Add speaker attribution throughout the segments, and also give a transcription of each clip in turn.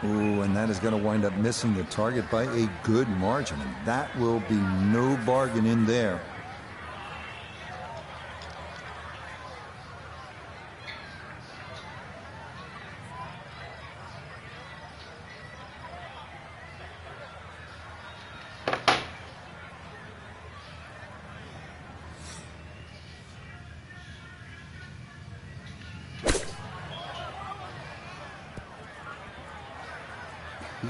Speaker 1: Ooh, and that is going to wind up missing the target by a good margin, and that will be no bargain in there.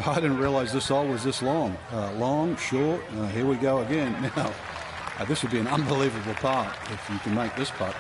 Speaker 2: I didn't realize this hole was this long. Long, short, here we go again. Now, this would be an unbelievable putt if you can make this putt.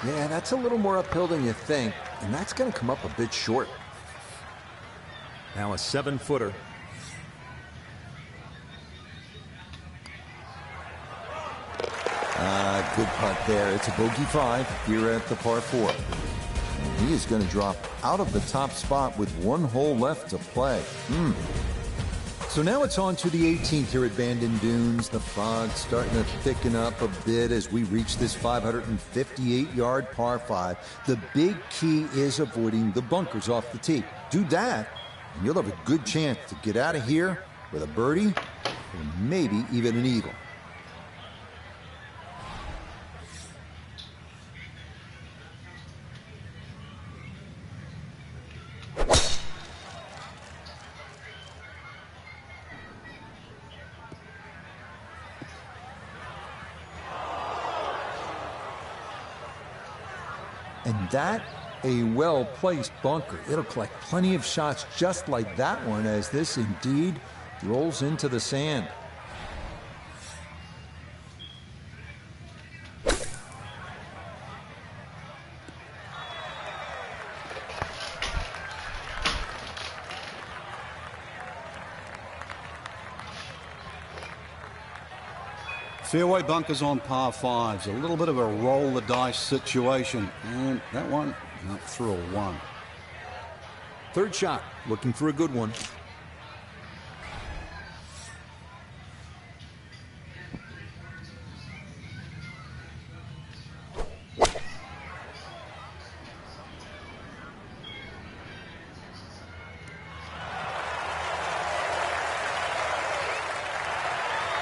Speaker 1: Yeah, that's a little more uphill than you think, and that's going to come up a bit short.
Speaker 3: Now a 7-footer.
Speaker 1: Good putt there. It's a bogey 5 here at the par 4. And he is going to drop out of the top spot with one hole left to play. So now it's on to the 18th here at Bandon Dunes. The fog's starting to thicken up a bit as we reach this 558-yard par 5. The big key is avoiding the bunkers off the tee. Do that, and you'll have a good chance to get out of here with a birdie or maybe even an eagle. And that, a well-placed bunker. It'll collect plenty of shots just like that one as this indeed rolls into the sand.
Speaker 2: Fairway bunkers on par 5s. A little bit of a roll the dice situation. And that one, not through a 1.
Speaker 3: Third shot, looking for a good one.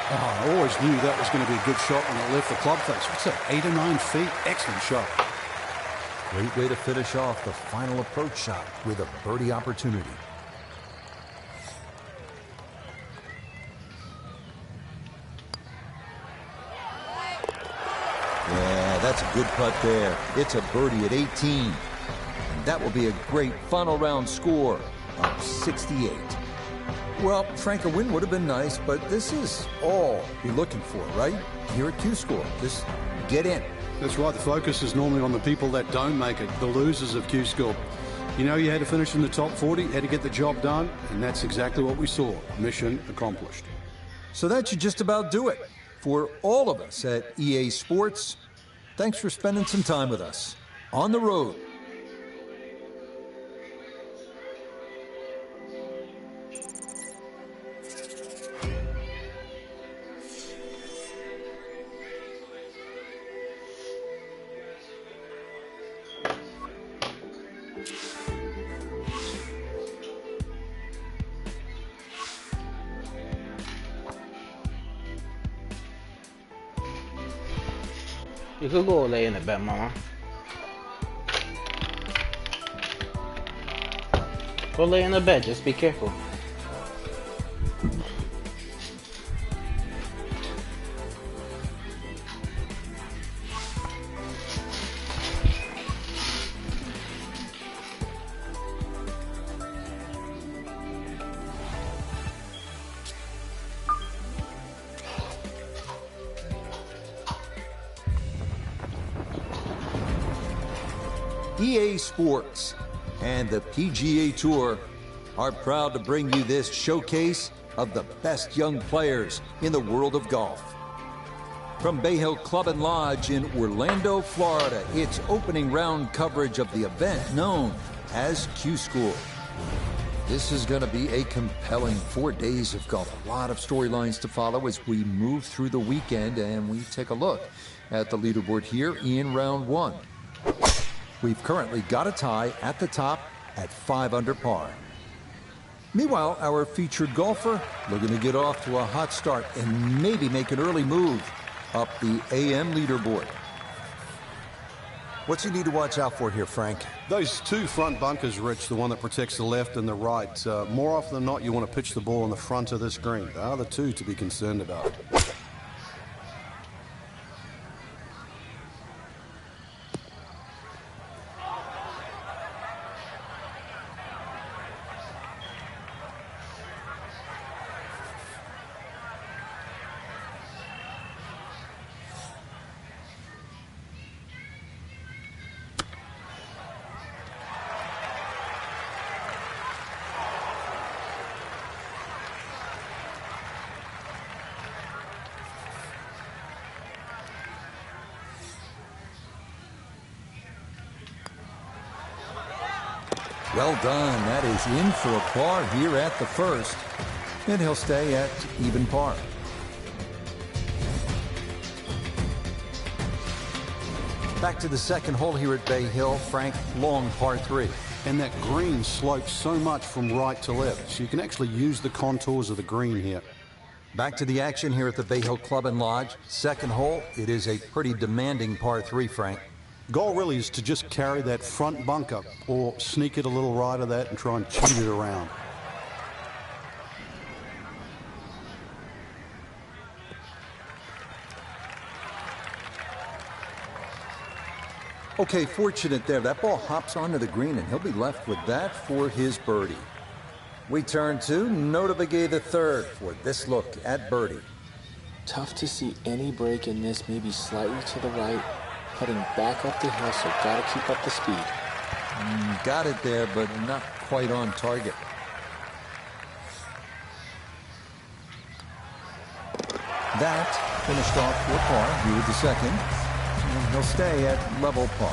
Speaker 2: I always knew that was going to be a good shot when it left the club face. What's that, 8 or 9 feet? Excellent shot.
Speaker 1: Great way to finish off the final approach shot with a birdie opportunity. Yeah, that's a good putt there. It's a birdie at 18. And that will be a great final round score of 68. Well, Frank, a win would have been nice, but this is all you're looking for, right? Here at Q-Score, just get in.
Speaker 2: That's right. The focus is normally on the people that don't make it, the losers of Q-Score. You know you had to finish in the top 40, had to get the job done, and that's exactly what we saw. Mission accomplished.
Speaker 1: So that should just about do it. For all of us at EA Sports, thanks for spending some time with us on the road.
Speaker 4: You could go lay in the bed, Mama. Go lay in the bed, just be careful.
Speaker 1: EA Sports and the PGA Tour are proud to bring you this showcase of the best young players in the world of golf. From Bay Hill Club and Lodge in Orlando, Florida, it's opening round coverage of the event known as Q School. This is going to be a compelling 4 days of golf. A lot of storylines to follow as we move through the weekend, and we take a look at the leaderboard here in round one. We've currently got a tie at the top at 5 under par. Meanwhile, our featured golfer looking to get off to a hot start and maybe make an early move up the AM leaderboard.
Speaker 5: What's he need to watch out for here, Frank?
Speaker 2: Those two front bunkers, Rich, the one that protects the left and the right. More often than not, you want to pitch the ball on the front of this green. They are the two to be concerned about.
Speaker 1: Well done. That is in for a par here at the first. And he'll stay at even par. Back to the second hole here at Bay Hill. Frank, long par 3.
Speaker 2: And that green slopes so much from right to left, so you can actually use the contours of the green here.
Speaker 1: Back to the action here at the Bay Hill Club and Lodge. Second hole, it is a pretty demanding par 3, Frank.
Speaker 2: Goal really is to just carry that front bunker or sneak it a little right of that and try and cheat it around.
Speaker 1: Okay, fortunate there. That ball hops onto the green, and he'll be left with that for his birdie. We turn to Notah Begay III for this look at birdie.
Speaker 6: Tough to see any break in this, maybe slightly to the right. Heading back up the hill, so gotta keep up the speed.
Speaker 1: Got it there, but not quite on target. That finished off for par here with the second, and he'll stay at level par.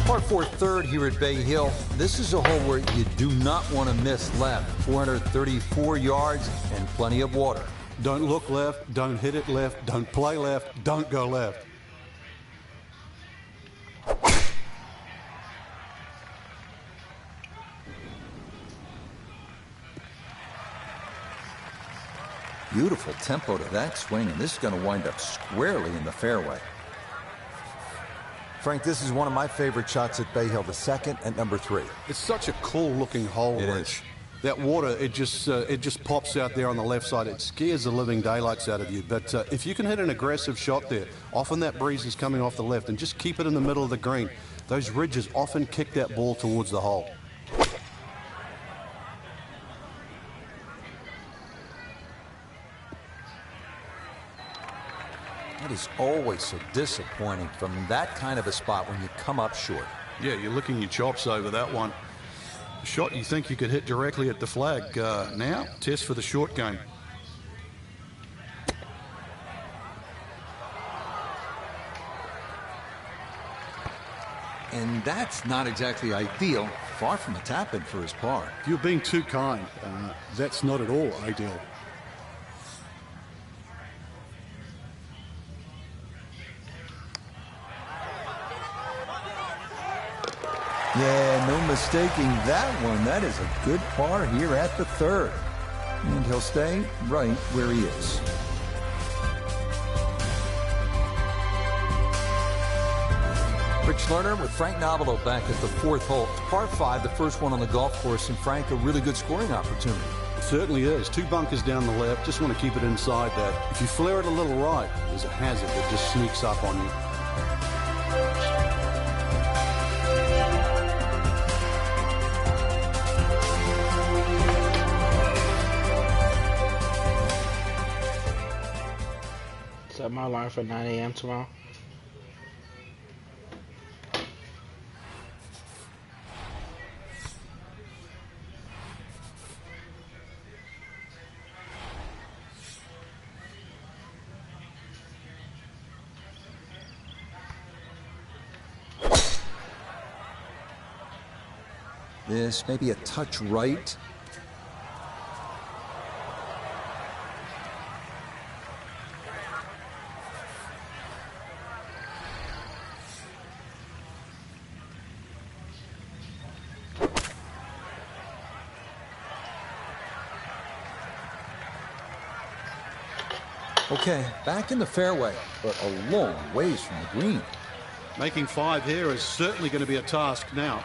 Speaker 1: Par 4 third here at Bay Hill. This is a hole where you do not want to miss left. 434 yards and plenty of water.
Speaker 2: Don't look left, don't hit it left, don't play left, don't go left.
Speaker 1: Beautiful tempo to that swing, and this is going to wind up squarely in the fairway.
Speaker 5: Frank, this is one of my favorite shots at Bay Hill, the second at number 3.
Speaker 2: It's such a cool looking hole,
Speaker 1: It
Speaker 2: Rich.
Speaker 1: is.
Speaker 2: That water, it just pops out there on the left side. It scares the living daylights out of you. But if you can hit an aggressive shot there, often that breeze is coming off the left, and just keep it in the middle of the green. Those ridges often kick that ball towards the hole.
Speaker 1: That is always so disappointing from that kind of a spot when you come up short.
Speaker 2: Yeah, you're licking your chops over that one. A shot you think you could hit directly at the flag. Now, test for the short game.
Speaker 1: And that's not exactly ideal. Far from a tap-in for his par.
Speaker 2: You're being too kind. That's not at all ideal.
Speaker 1: Yeah, no mistaking that one. That is a good par here at the third. And he'll stay right where he is. Rich Lerner with Frank Nobilo back at the 4th hole. Par 5, the first one on the golf course, and Frank, a really good scoring opportunity.
Speaker 2: It certainly is. 2 bunkers down the left. Just want to keep it inside that. If you flare it a little right, there's a hazard that just sneaks up on you.
Speaker 6: Set my alarm for 9 a.m. tomorrow.
Speaker 1: This maybe a touch right. Okay, back in the fairway, but a long ways from the green.
Speaker 2: Making 5 here is certainly going to be a task now.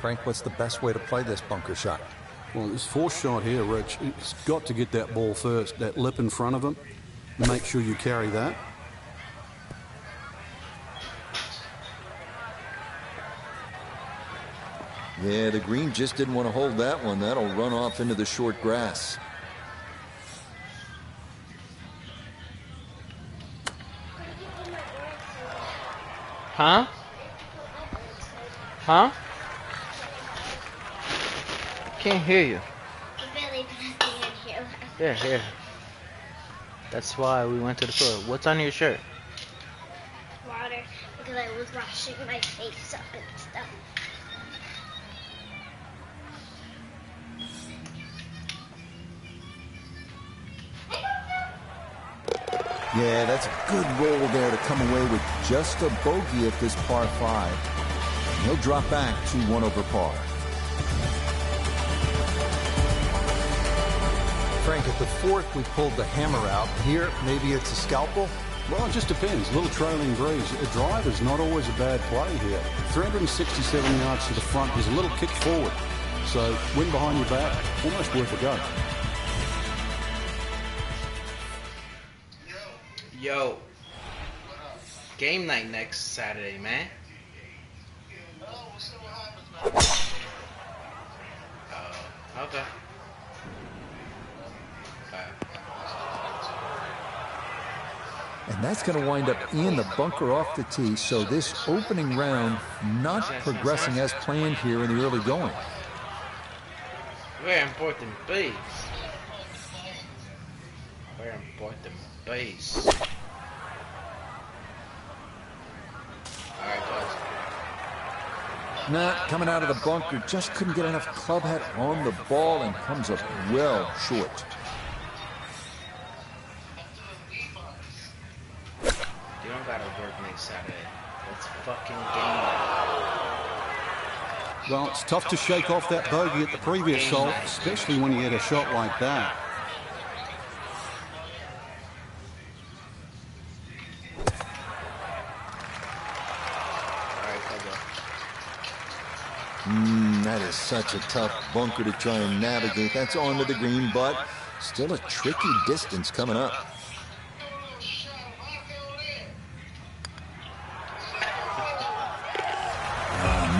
Speaker 1: Frank, what's the best way to play this bunker shot?
Speaker 2: Well, this 4th shot here, Rich, it's got to get that ball first, that lip in front of him. Make sure you carry that.
Speaker 1: Yeah, the green just didn't want to hold that one. That'll run off into the short grass.
Speaker 6: Huh? Huh? Can't hear you.
Speaker 4: Really nothing in here.
Speaker 6: Yeah, here. That's why we went to the toilet. What's on your shirt?
Speaker 4: Water, because I was washing my face up and stuff.
Speaker 1: Yeah, that's a good roll there to come away with just a bogey at this par 5. And he'll drop back to 1 over par. Frank, at the 4th, we pulled the hammer out. Here, maybe it's a scalpel?
Speaker 2: Well, it just depends. A little trailing breeze. A drive is not always a bad play here. 367 yards to the front. There's a little kick forward. So, wind behind your back, almost worth a go.
Speaker 7: Yo, game night next Saturday, man. Okay.
Speaker 1: And that's going to wind up in the bunker off the tee, so this opening round not progressing as planned here in the early going.
Speaker 7: Very important base. Very important base. Alright, guys.
Speaker 1: Nah, coming out of the bunker, just couldn't get enough club head on the ball and comes up well short.
Speaker 7: You don't gotta work next Saturday. Let's fucking game night.
Speaker 2: Well, it's tough to shake off that bogey at the previous hole, especially when you hit a shot like that.
Speaker 1: That is such a tough bunker to try and navigate. That's onto the green, but still a tricky distance coming up.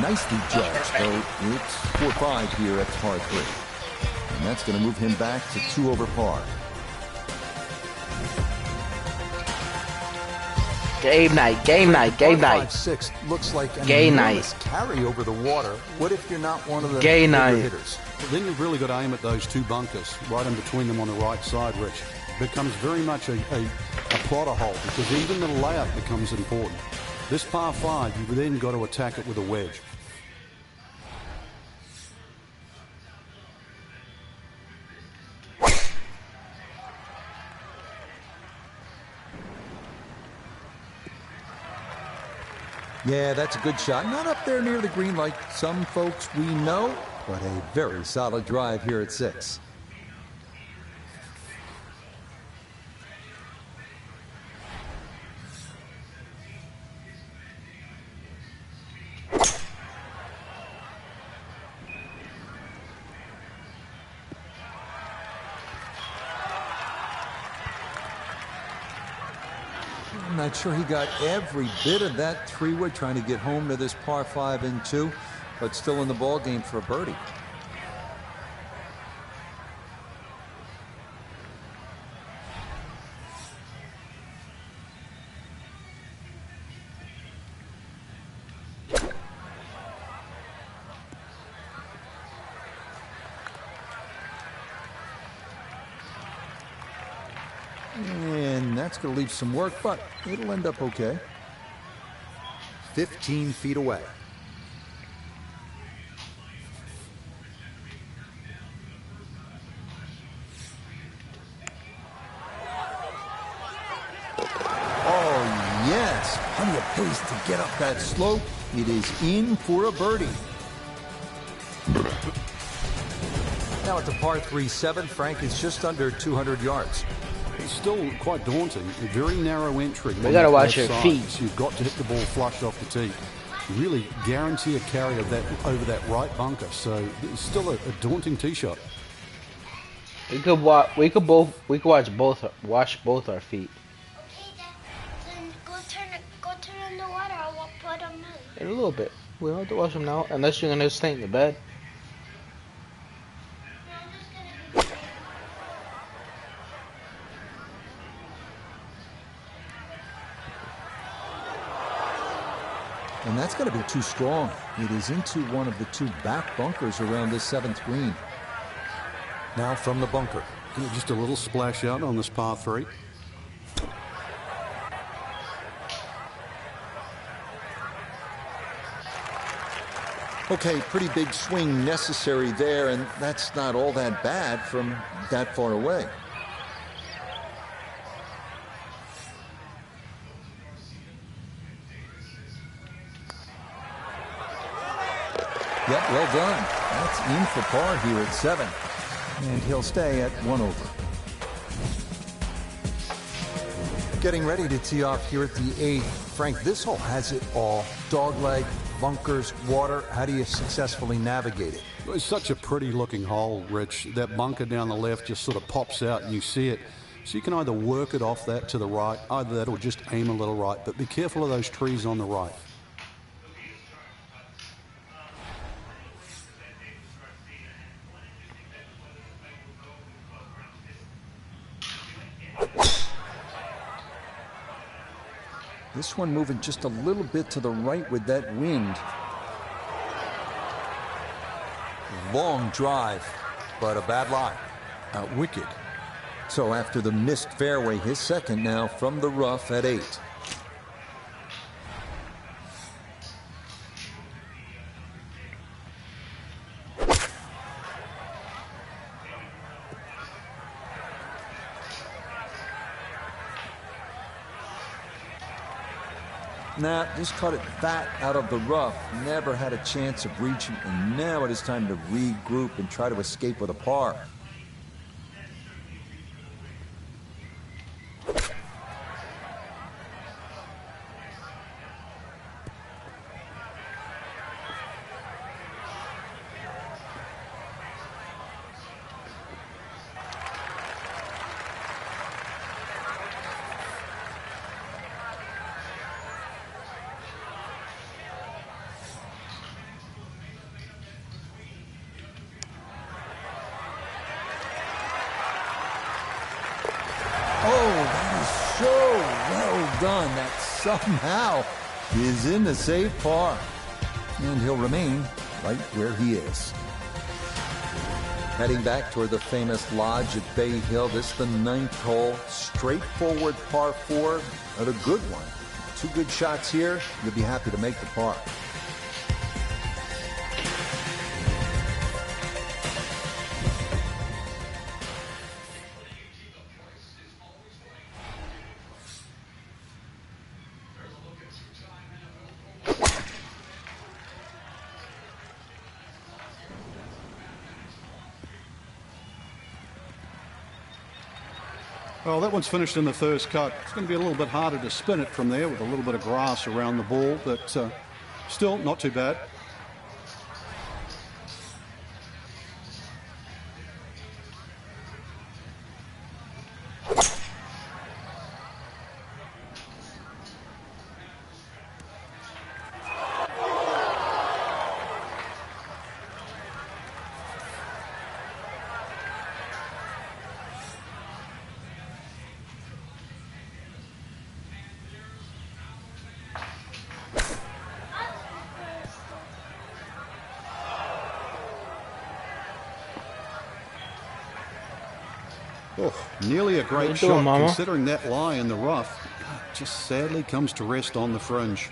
Speaker 1: Nicely judged, though it's 4-5 here at par 3. And that's going to move him back to 2 over par.
Speaker 6: Game night, game night, game night.
Speaker 1: 5-6 looks like an
Speaker 6: Gay
Speaker 1: enormous
Speaker 6: night.
Speaker 1: carry over the water. What if you're not one of the
Speaker 6: Gay
Speaker 1: bigger
Speaker 6: night.
Speaker 1: hitters?
Speaker 2: Well, then you've really got to aim at those 2 bunkers, right in between them on the right side, Rich. It becomes very much a plotter hole, because even the layout becomes important. This par 5, you've then got to attack it with a wedge.
Speaker 1: Yeah, that's a good shot. Not up there near the green like some folks we know, but a very solid drive here at 6. I'm not sure he got every bit of that 3-wood trying to get home to this par 5 and 2, but still in the ball game for a birdie. And that's going to leave some work, but it'll end up okay. 15 feet away. Oh, yes. Plenty of pace to get up that slope. It is in for a birdie. Now it's a par 3-7. Frank is just under 200 yards.
Speaker 2: It's still quite daunting. A very narrow entry.
Speaker 6: We got to watch your feet.
Speaker 2: So you've got to hit the ball flush off the tee. Really guarantee a carry of that over that right bunker. So it's still a daunting tee shot.
Speaker 6: We could watch both our feet.
Speaker 4: Okay, then go turn on the water. I'll put them in.
Speaker 6: In a little bit. We don't have to wash them now, unless you're gonna stay in the bed.
Speaker 1: And that's going to be too strong. It is into one of the 2 back bunkers around this 7th green. Now from the bunker.
Speaker 2: Just a little splash out on this par 3.
Speaker 1: Okay, pretty big swing necessary there, and that's not all that bad from that far away. Yep, well done. That's in for par here at 7. And he'll stay at 1 over. Getting ready to tee off here at the 8th. Frank, this hole has it all. Dogleg, bunkers, water. How do you successfully navigate it?
Speaker 2: It's such a pretty looking hole, Rich. That bunker down the left just sort of pops out and you see it. So you can either work it off that to the right, either that or just aim a little right. But be careful of those trees on the right.
Speaker 1: This one moving just a little bit to the right with that wind. Long drive, but a bad lie. Wicked. So after the missed fairway, his second now from the rough at 8. Nah, just cut it fat out of the rough. Never had a chance of reaching, and now it is time to regroup and try to escape with a par. Done. That somehow is in the safe par. And he'll remain right where he is. Heading back toward the famous lodge at Bay Hill. This is the 9th hole. Straightforward par 4, but a good one. 2 good shots here, you'll be happy to make the par.
Speaker 2: Well, that one's finished in the first cut. It's going to be a little bit harder to spin it from there with a little bit of grass around the ball, but still not too bad. Oh, nearly a great shot, considering that lie in the rough. Just sadly comes to rest on the fringe.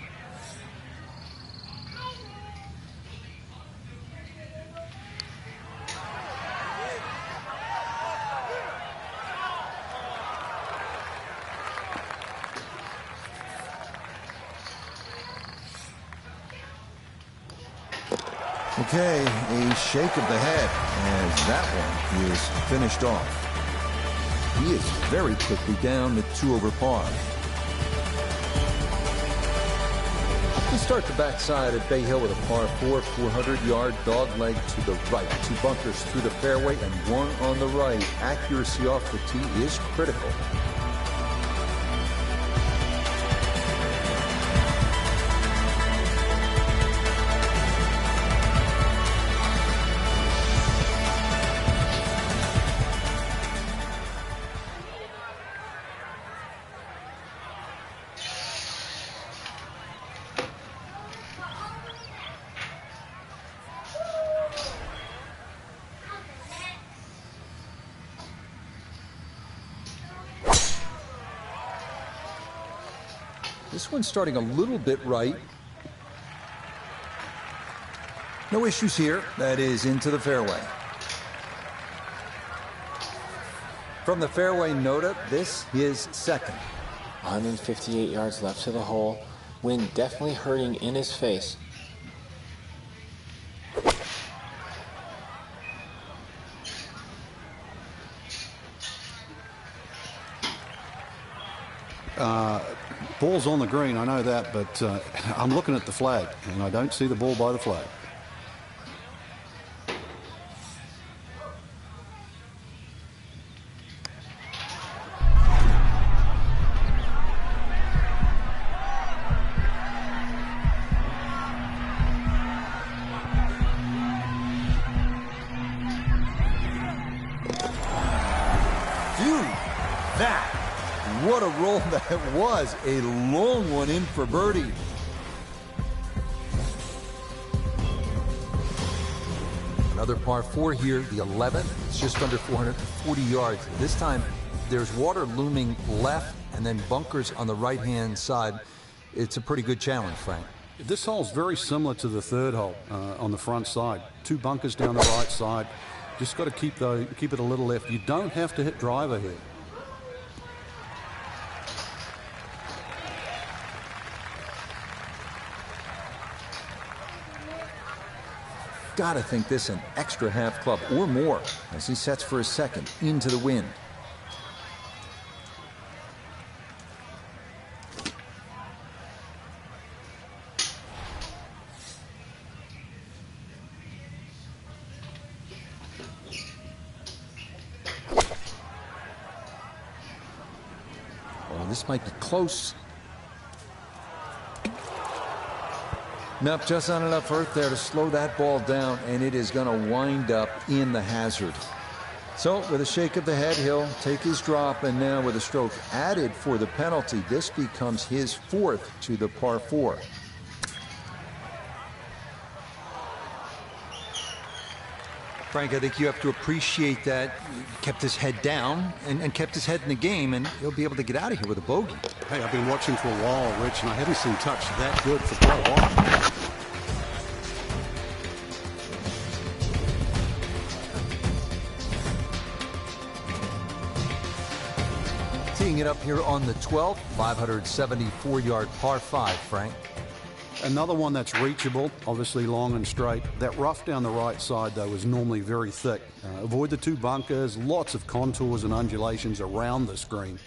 Speaker 1: Okay, a shake of the head as that one is finished off. He is very quickly down to 2 over par. We start the backside at Bay Hill with a par 4, 400-yard dog leg to the right. 2 bunkers through the fairway and 1 on the right. Accuracy off the tee is critical. This one's starting a little bit right. No issues here. That is into the fairway. From the fairway, Notah, this is second.
Speaker 6: 158 yards left to the hole. Wind definitely hurting in his face.
Speaker 2: Ball's on the green, I know that, but I'm looking at the flag, and I don't see the ball by the flag.
Speaker 1: What a roll that was. A long one in for birdie. Another par 4 here, the 11th. It's just under 440 yards. This time, there's water looming left and then bunkers on the right-hand side. It's a pretty good challenge, Frank.
Speaker 2: This hole's very similar to the third hole on the front side. 2 bunkers down the right side. Just got to keep it a little left. You don't have to hit driver here.
Speaker 1: Gotta think this an extra half club or more as he sets for his second into the wind. Oh, this might be close. Nope, just not enough earth there to slow that ball down, and it is going to wind up in the hazard. So, with a shake of the head, he'll take his drop, and now with a stroke added for the penalty, this becomes his 4th to the par 4. Frank, I think you have to appreciate that he kept his head down and kept his head in the game, and he'll be able to get out of here with a bogey.
Speaker 2: Hey, I've been watching for a while, Rich, and I haven't seen touch that good for quite a while.
Speaker 5: Teeing it up here on the 12th, 574-yard par 5, Frank.
Speaker 2: Another one that's reachable, obviously long and straight. That rough down the right side, though, is normally very thick. Avoid the 2 bunkers, lots of contours and undulations around this green.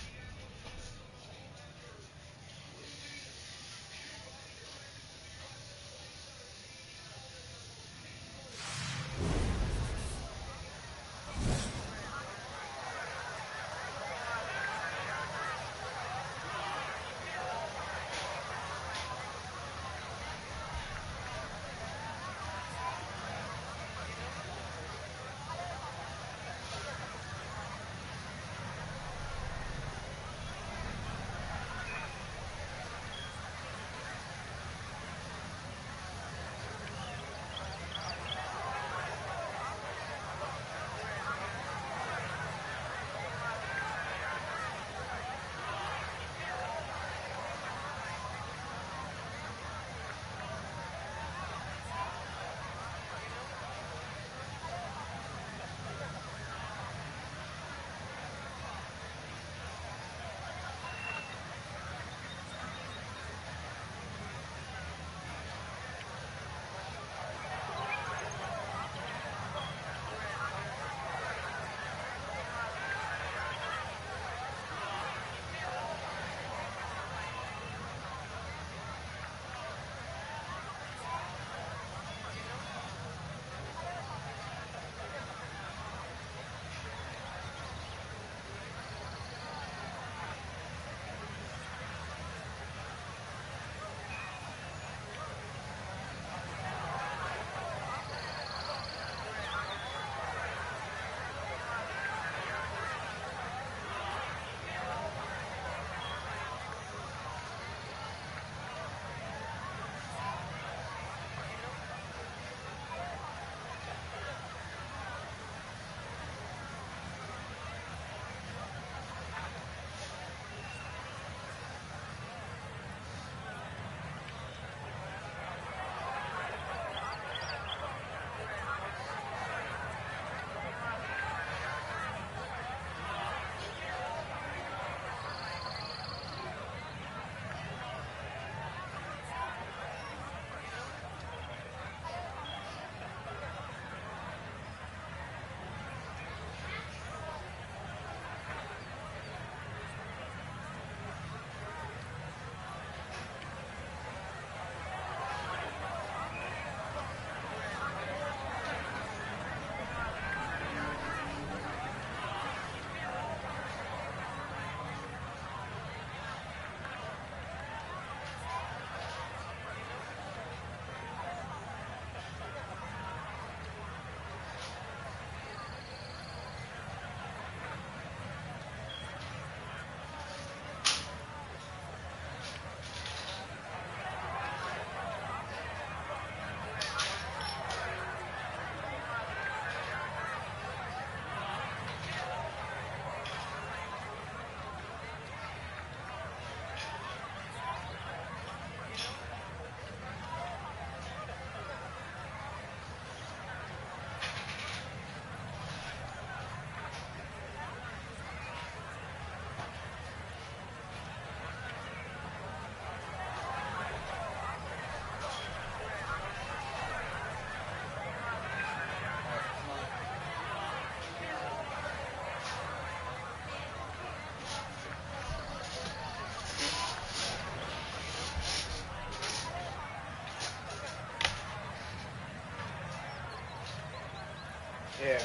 Speaker 7: Yeah.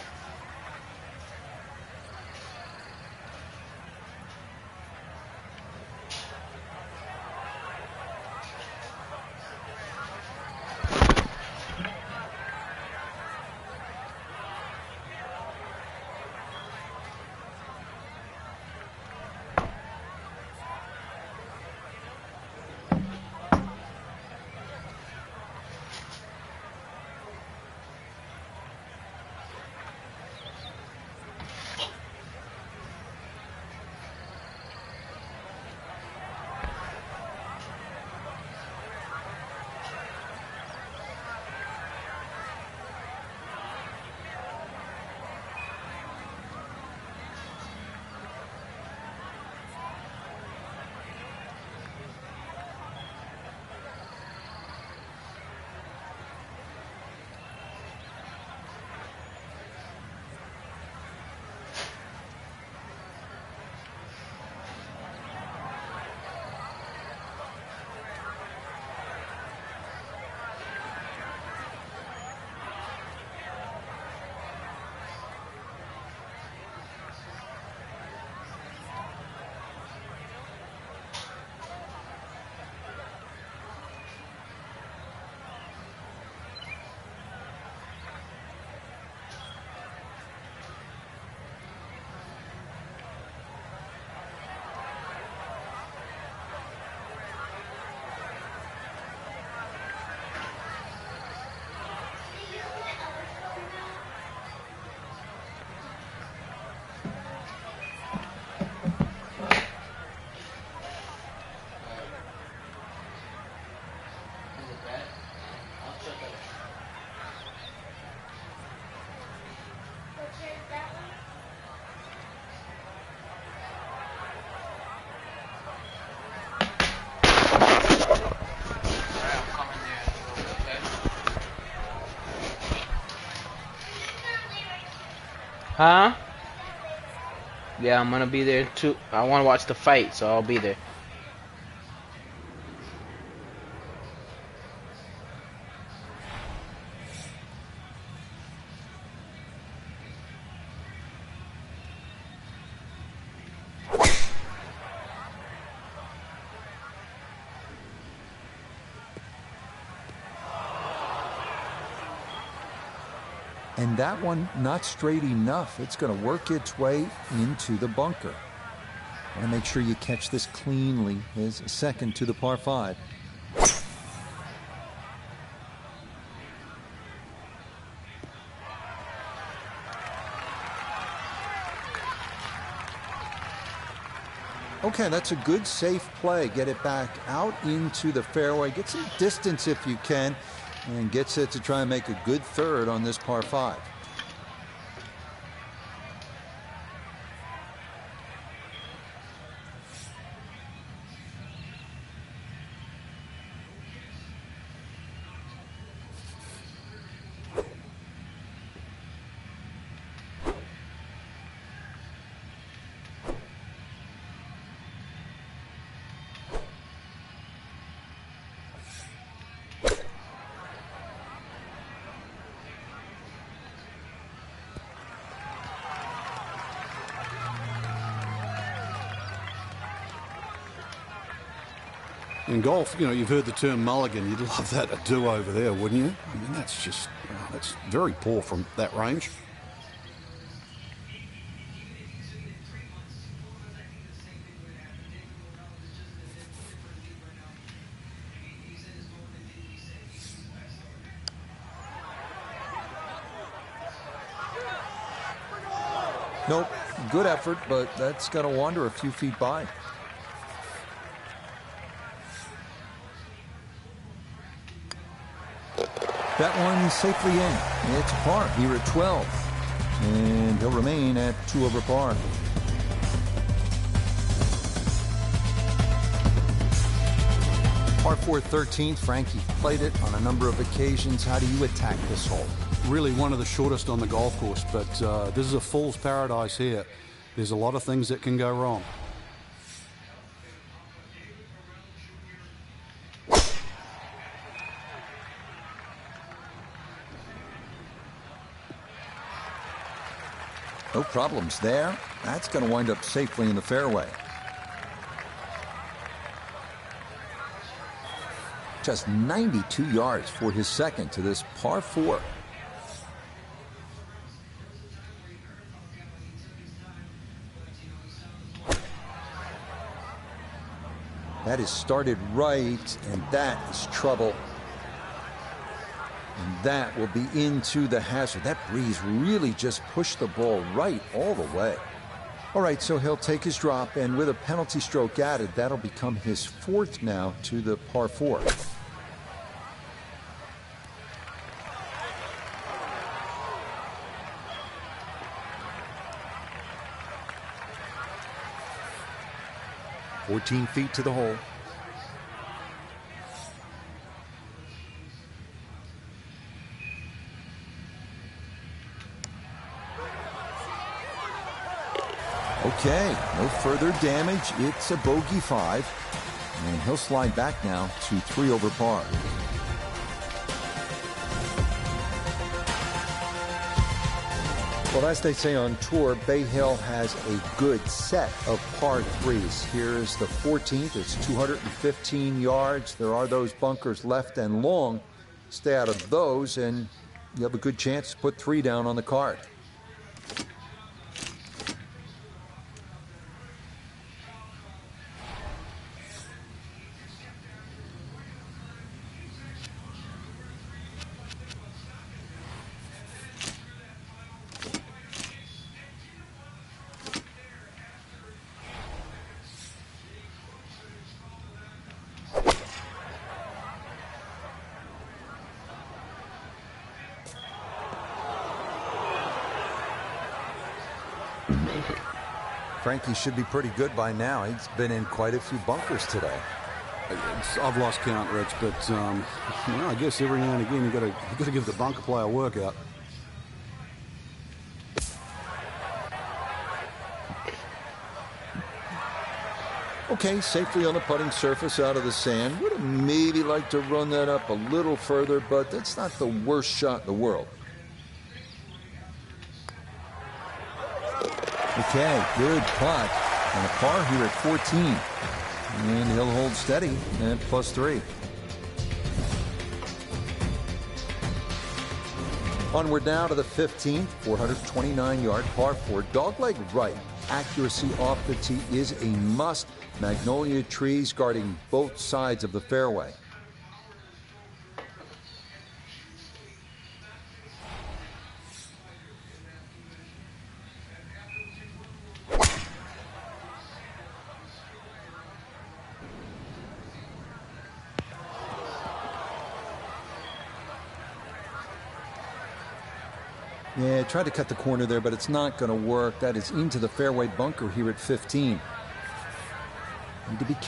Speaker 6: Huh? Yeah, I'm gonna be there too. I want to watch the fight, so I'll be there.
Speaker 1: And that one not straight enough. It's going to work its way into the bunker. Want to make sure you catch this cleanly. His second to the par 5. Okay, that's a good safe play. Get it back out into the fairway. Get some distance if you can. And gets it to try and make a good third on this par 5.
Speaker 2: In golf, you know, you've heard the term mulligan. You'd love that to do over there, wouldn't you? I mean, that's just, that's very poor from that range.
Speaker 1: Nope, good effort, but that's going to wander a few feet by. That one safely in. It's par here at 12. And he'll remain at 2 over par.
Speaker 5: Par 4 13th. Frankie played it on a number of occasions. How do you attack this hole?
Speaker 2: Really one of the shortest on the golf course, but this is a fool's paradise here. There's a lot of things that can go wrong.
Speaker 1: No problems there. That's going to wind up safely in the fairway. Just 92 yards for his second to this par 4. That is started right, and that is trouble. And that will be into the hazard. That breeze really just pushed the ball right all the way. All right, so he'll take his drop, and with a penalty stroke added, that'll become his 4th now to the par 4. "14 feet to the hole." Okay, no further damage. It's a bogey 5. And he'll slide back now to 3 over par. Well, as they say on tour, Bay Hill has a good set of par 3s. Here's the 14th. It's 215 yards. There are those bunkers left and long. Stay out of those, and you have a good chance to put 3 down on the card. Frankie should be pretty good by now. He's been in quite a few bunkers today.
Speaker 2: I've lost count, Rich, but well, I guess every now and again you got to give the bunker player a workout.
Speaker 1: Okay, safely on the putting surface out of the sand. Would have maybe liked to run that up a little further, but that's not the worst shot in the world. Okay, good putt. And a par here at 14. And he'll hold steady at +3. Onward now to the 15th, 429-yard par 4. Dogleg right. Accuracy off the tee is a must. Magnolia trees guarding both sides of the fairway. Yeah, tried to cut the corner there, but it's not going to work. That is into the fairway bunker here at 15. Need to be